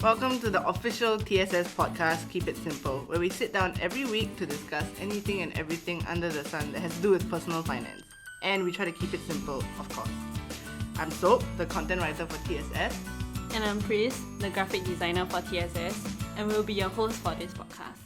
Welcome to the official TSS podcast, Keep It Simple, where we sit down every week to discuss anything and everything under the sun that has to do with personal finance. And we try to keep it simple, of course. I'm Soap, the content writer for TSS. And I'm Pris, the graphic designer for TSS, and we'll be your host for this podcast.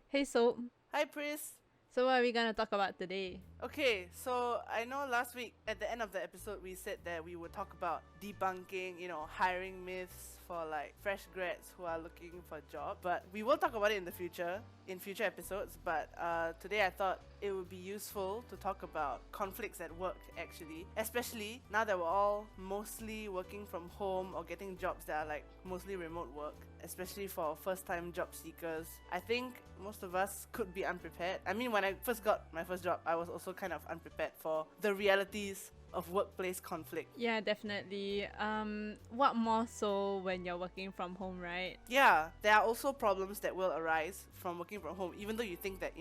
Hey Soap. Hi Pris. So what are we gonna talk about today? Okay, so I know last week at the end of the episode we said that we would talk about debunking, hiring myths for like fresh grads who are looking for a job. But we will talk about it in future episodes. But today I thought it would be useful to talk about conflicts at work actually, especially now that we're all mostly working from home or getting jobs that are like mostly remote work, especially for first-time job seekers. I think most of us could be unprepared. I mean, when I first got my first job, I was also kind of unprepared for the realities of workplace conflict. Yeah, definitely. What more so when you're working from home, right? Yeah, there are also problems that will arise from working from home, even though you think that,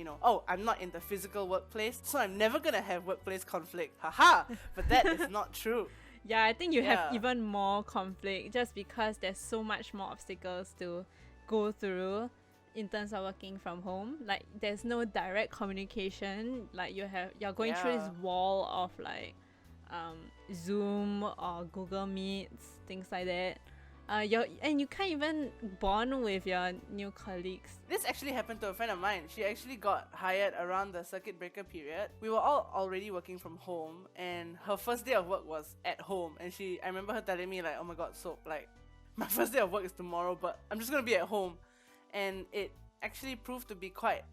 I'm not in the physical workplace, so I'm never gonna have workplace conflict. Haha! But that is not true. Yeah, I think you have even more conflict just because there's so much more obstacles to go through in terms of working from home. Like, there's no direct communication. Like, you're going through this wall of like Zoom or Google Meets, things like that. You can't even bond with your new colleagues. This actually happened to a friend of mine. She actually got hired around the circuit breaker period. We were all already working from home, and her first day of work was at home. And I remember her telling me like, "Oh my god, Soap, like my first day of work is tomorrow, but I'm just gonna be at home." And it actually proved to be quite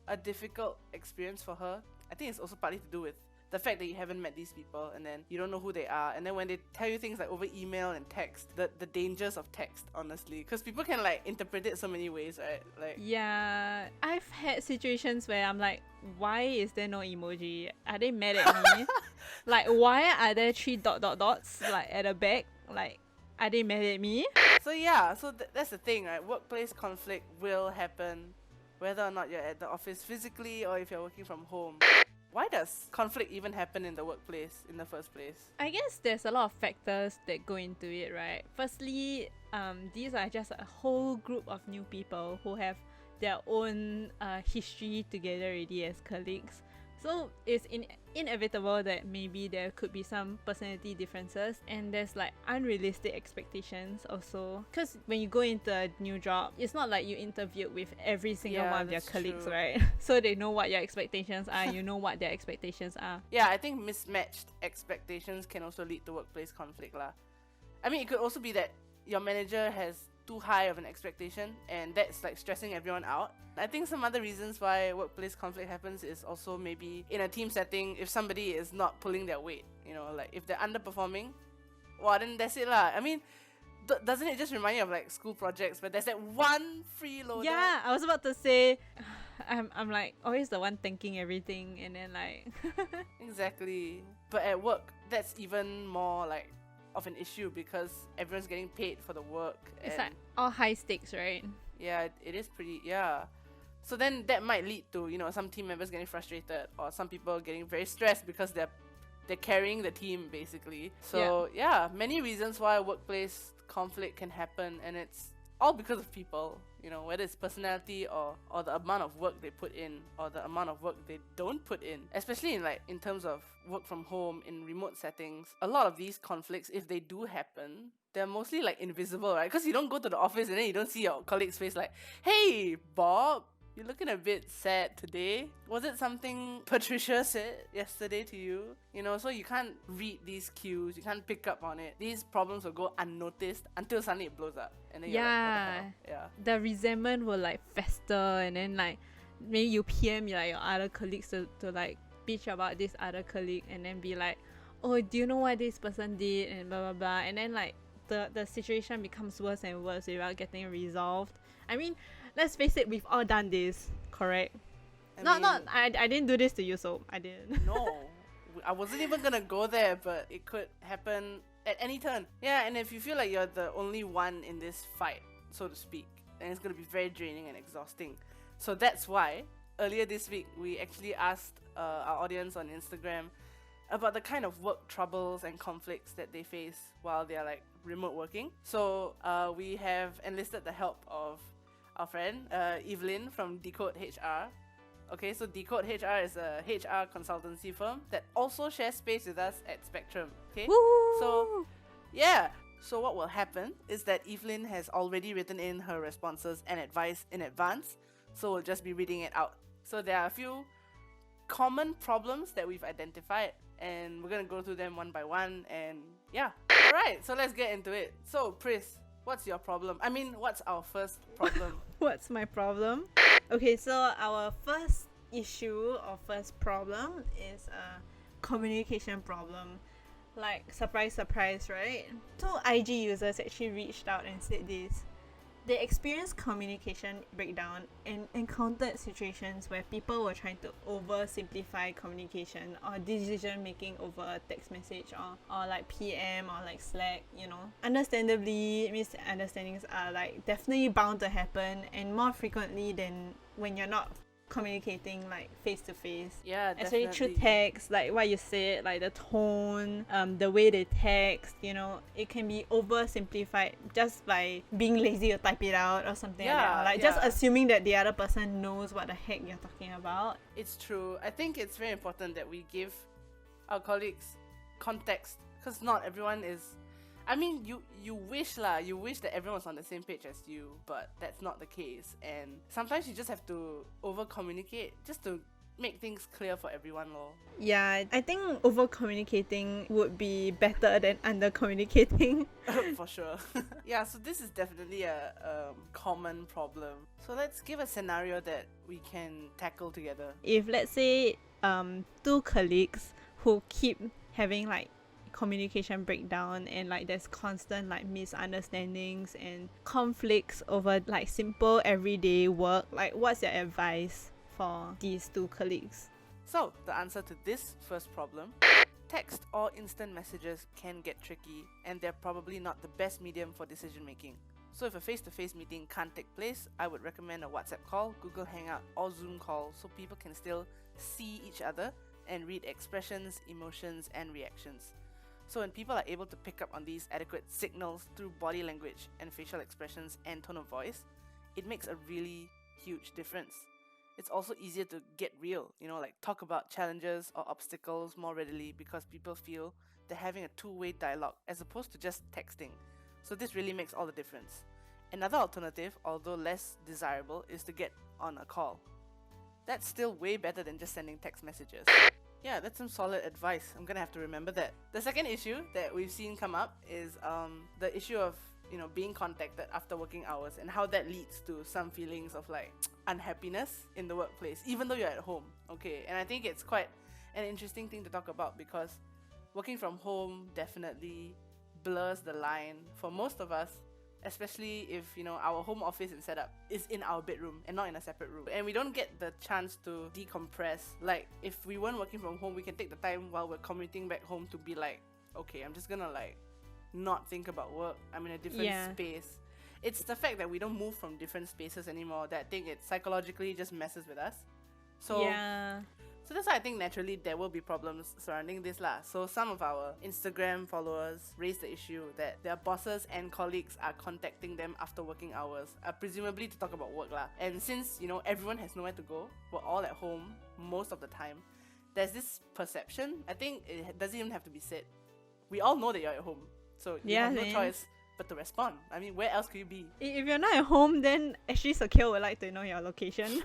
a difficult experience for her. I think it's also partly to do with the fact that you haven't met these people and then you don't know who they are, and then when they tell you things like over email and text, the dangers of text, honestly, because people can like interpret it so many ways, right? Like, yeah, I've had situations where I'm like, why is there no emoji? Are they mad at me? Like, why are there 3 dots like at the back? Like, are they mad at me? So yeah, that's the thing, right? Workplace conflict will happen whether or not you're at the office physically or if you're working from home. Why does conflict even happen in the workplace in the first place? I guess there's a lot of factors that go into it, right? Firstly, these are just a whole group of new people who have their own history together already as colleagues. So it's inevitable that maybe there could be some personality differences, and there's like unrealistic expectations also. Because when you go into a new job, it's not like you interviewed with every single one of your colleagues, true. right? So they know what your expectations are, you know what their expectations are. Yeah, I think mismatched expectations can also lead to workplace conflict lah. I mean, it could also be that your manager has too high of an expectation and that's like stressing everyone out. I think some other reasons why workplace conflict happens is also maybe in a team setting, if somebody is not pulling their weight, like if they're underperforming, well, then that's it lah. I mean, doesn't it just remind you of like school projects where there's that one freeloader? Yeah, I was about to say, I'm like always the one thinking everything, and then like Exactly. But at work, that's even more like of an issue because everyone's getting paid for the work. It's like all high stakes, right? Yeah, it is pretty, yeah. So then that might lead to, some team members getting frustrated or some people getting very stressed because they're carrying the team basically. So yeah, many reasons why workplace conflict can happen, and it's all because of people, whether it's personality or the amount of work they put in or the amount of work they don't put in, especially in terms of work from home in remote settings. A lot of these conflicts, if they do happen, they're mostly like invisible, right? Because you don't go to the office and then you don't see your colleague's face like, "Hey Bob, you're looking a bit sad today. Was it something Patricia said yesterday to you?" So you can't read these cues, you can't pick up on it. These problems will go unnoticed until suddenly it blows up. And then you're like, what the hell? Yeah. The resentment will like fester, and then like maybe you PM like your other colleagues to like bitch about this other colleague, and then be like, "Oh, do you know what this person did?" and blah blah blah. And then like the situation becomes worse and worse without getting resolved. I mean, let's face it, we've all done this, correct? I didn't do this to you, so I didn't. No, I wasn't even gonna go there, but it could happen at any turn. Yeah, and if you feel like you're the only one in this fight, so to speak, then it's gonna be very draining and exhausting. So that's why earlier this week we actually asked our audience on Instagram about the kind of work troubles and conflicts that they face while they're like remote working. So we have enlisted the help of our friend Evelyn from Decode HR. Okay, so Decode HR is a HR consultancy firm that also shares space with us at Spectrum. Okay, Woo! so yeah. So what will happen is that Evelyn has already written in her responses and advice in advance, so we'll just be reading it out. So there are a few common problems that we've identified, and we're gonna go through them one by one, and yeah. Alright, so let's get into it. So Pris, what's your problem? I mean, what's our first problem? What's my problem? Okay, so our first issue or first problem is a communication problem. Like, surprise, surprise, right? Two IG users actually reached out and said this. They experienced communication breakdown and encountered situations where people were trying to oversimplify communication or decision making over a text message or like PM or like Slack, you know. Understandably, misunderstandings are like definitely bound to happen, and more frequently than when you're not communicating like face to face. Yeah, especially definitely. through text, like what you said, like the tone, the way they text, you know, it can be oversimplified just by being lazy to type it out or something like that. Or like just assuming that the other person knows what the heck you're talking about. It's true. I think it's very important that we give our colleagues context, because not everyone is. I mean, you wish that everyone's on the same page as you, but that's not the case. And sometimes you just have to over communicate just to make things clear for everyone, lor. Yeah, I think over communicating would be better than under communicating. For sure. Yeah, so this is definitely a common problem. So let's give a scenario that we can tackle together. If let's say two colleagues who keep having like communication breakdown and like there's constant like misunderstandings and conflicts over like simple everyday work, like what's your advice for these two colleagues? So the answer to this first problem: text or instant messages can get tricky, and they're probably not the best medium for decision making. So if a face-to-face meeting can't take place, I would recommend a WhatsApp call, Google Hangout, or Zoom call so people can still see each other and read expressions, emotions, and reactions. So when people are able to pick up on these adequate signals through body language and facial expressions and tone of voice, it makes a really huge difference. It's also easier to get real, you know, like talk about challenges or obstacles more readily because people feel they're having a two-way dialogue as opposed to just texting. So this really makes all the difference. Another alternative, although less desirable, is to get on a call. That's still way better than just sending text messages. Yeah, that's some solid advice. I'm gonna have to remember that. The second issue that we've seen come up is the issue of, you know, being contacted after working hours and how that leads to some feelings of like unhappiness in the workplace, even though you're at home. Okay, and I think it's quite an interesting thing to talk about because working from home definitely blurs the line for most of us, especially if, you know, our home office and setup is in our bedroom and not in a separate room, and we don't get the chance to decompress. Like if we weren't working from home, we can take the time while we're commuting back home to be like, okay, I'm just gonna like not think about work, I'm in a different space. It's the fact that we don't move from different spaces anymore that I think it psychologically just messes with us. So that's why I think naturally there will be problems surrounding this lah. So some of our Instagram followers raised the issue that their bosses and colleagues are contacting them after working hours, presumably to talk about work lah. And since, you know, everyone has nowhere to go, we're all at home most of the time, there's this perception, I think it doesn't even have to be said. We all know that you're at home, so you have no choice but to respond. I mean, where else could you be? If you're not at home, then actually Secure would like to know your location.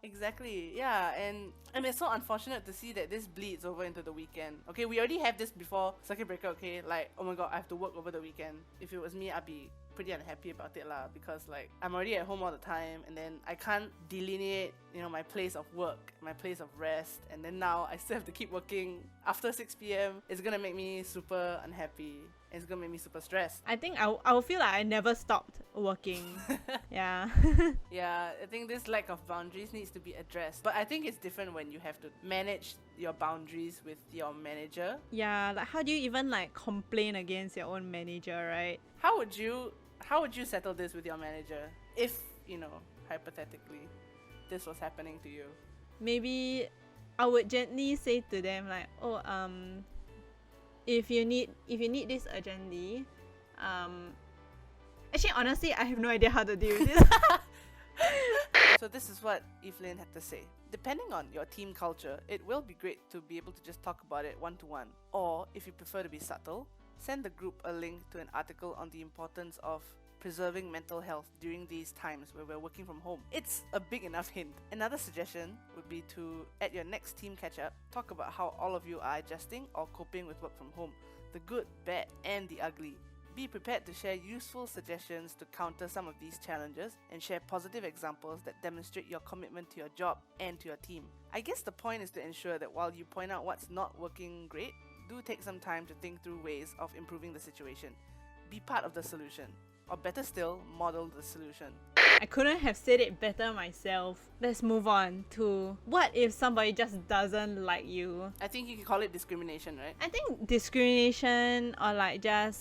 Exactly, yeah, and it's so unfortunate to see that this bleeds over into the weekend. Okay, we already have this before circuit breaker, okay, like, oh my god, I have to work over the weekend. If it was me, I'd be pretty unhappy about it lah, because like I'm already at home all the time, and then I can't delineate, you know, my place of work, my place of rest, and then now I still have to keep working after 6 p.m. It's gonna make me super unhappy. It's gonna make me super stressed. I think I will feel like I never stopped working. Yeah. Yeah, I think this lack of boundaries needs to be addressed. But I think it's different when you have to manage your boundaries with your manager. Yeah, like how do you even like complain against your own manager, right? How would you settle this with your manager if, you know, hypothetically this was happening to you? Maybe I would gently say to them like, oh, if you need this urgently, actually honestly I have no idea how to deal with this. So this is what Evelyn had to say. Depending on your team culture, it will be great to be able to just talk about it one-to-one. Or, if you prefer to be subtle, send the group a link to an article on the importance of preserving mental health during these times where we're working from home. It's a big enough hint. Another suggestion would be to, at your next team catch-up, talk about how all of you are adjusting or coping with work from home. The good, bad, and the ugly. Be prepared to share useful suggestions to counter some of these challenges and share positive examples that demonstrate your commitment to your job and to your team. I guess the point is to ensure that while you point out what's not working great, do take some time to think through ways of improving the situation. Be part of the solution, or better still, model the solution. I couldn't have said it better myself. Let's move on to what if somebody just doesn't like you? I think you can call it discrimination, right? I think discrimination or like just